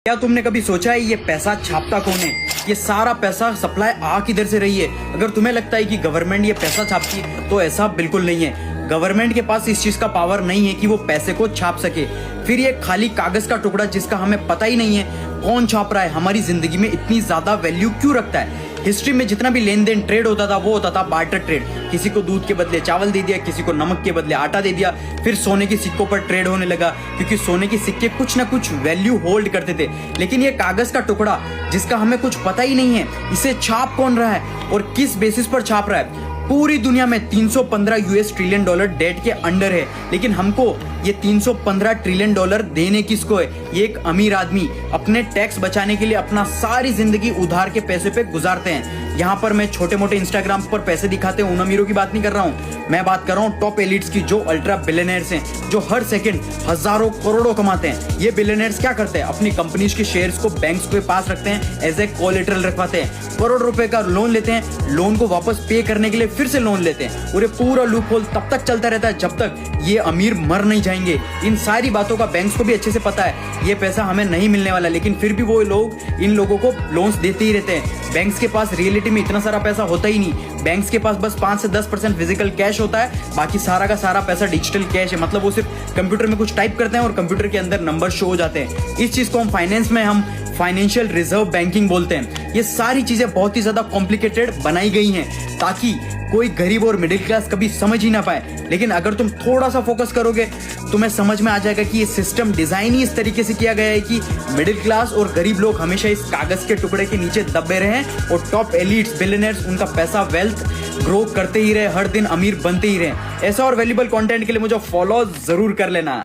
क्या तुमने कभी सोचा है ये पैसा छापता कौन है? ये सारा पैसा सप्लाई आ किधर से रही है? अगर तुम्हें लगता है कि गवर्नमेंट ये पैसा छापती है तो ऐसा बिल्कुल नहीं है। गवर्नमेंट के पास इस चीज का पावर नहीं है कि वो पैसे को छाप सके। फिर ये खाली कागज का टुकड़ा जिसका हमें पता ही नहीं है कौन छाप रहा है, हमारी जिंदगी में इतनी ज्यादा वैल्यू क्यों रखता है? हिस्ट्री में जितना भी लेन देन ट्रेड होता था वो होता था बार्टर ट्रेड। किसी को दूध के बदले चावल दे दिया, किसी को नमक के बदले आटा दे दिया। फिर सोने के सिक्कों पर ट्रेड होने लगा क्योंकि सोने के सिक्के कुछ ना कुछ वैल्यू होल्ड करते थे। लेकिन ये कागज का टुकड़ा जिसका हमें कुछ पता ही नहीं है, इसे छाप कौन रहा है और किस बेसिस पर छाप रहा है? पूरी दुनिया में 315 यूएस ट्रिलियन डॉलर डेट के अंडर है, लेकिन हमको ये 315 ट्रिलियन डॉलर देने किसको है? ये एक अमीर आदमी अपने टैक्स बचाने के लिए अपना सारी जिंदगी उधार के पैसे पे गुजारते हैं। यहाँ पर मैं छोटे मोटे इंस्टाग्राम पर पैसे दिखाते हैं उन अमीरों की बात नहीं कर रहा हूँ, मैं बात कर रहा हूँ टॉप एलिट्स की, जो अल्ट्रा बिलियनर्स हैं, जो हर सेकंड हजारों करोड़ों कमाते हैं। ये बिलियनर्स क्या करते हैं? अपनी कंपनीज के शेयर्स को बैंक्स के पास रखते हैं, एज ए कोलेटरल रखवाते हैं, करोड़ रुपए का लोन लेते हैं, लोन को वापस पे करने के लिए फिर से लोन लेते हैं और ये पूरा लूप होल तब तक चलता रहता है जब तक ये अमीर मर नहीं जाएंगे। इन सारी बातों का बैंक्स को भी अच्छे से पता है, ये पैसा हमें नहीं मिलने वाला, लेकिन फिर भी वो लोग इन लोगों को लोन्स देते ही रहते हैं। बैंक्स के पास रियलिटी में इतना सारा पैसा होता ही नहीं। बैंक्स के पास बस 5 से 10% फिजिकल कैश होता है, बाकी सारा का सारा पैसा डिजिटल कैश है। मतलब वो सिर्फ कंप्यूटर में कुछ टाइप करते हैं और कंप्यूटर के अंदर नंबर शो हो जाते हैं। इस चीज को हम फाइनेंस में हम फाइनेंशियल रिजर्व बैंकिंग बोलते हैं। ये सारी चीजें बहुत ही ज्यादा कॉम्प्लिकेटेड बनाई गई हैं ताकि कोई गरीब और मिडिल क्लास कभी समझ ही ना पाए। लेकिन अगर तुम थोड़ा सा फोकस करोगे तुम्हें समझ में आ जाएगा कि ये सिस्टम डिजाइन ही इस तरीके से किया गया है कि मिडिल क्लास और गरीब लोग हमेशा इस कागज के टुकड़े के नीचे दबे रहे और टॉप एलिट्स बिलियनर्स उनका पैसा वेल्थ ग्रो करते ही रहे, हर दिन अमीर बनते ही रहे। ऐसा और वैल्यूबल कंटेंट के लिए मुझे फॉलो जरूर कर लेना।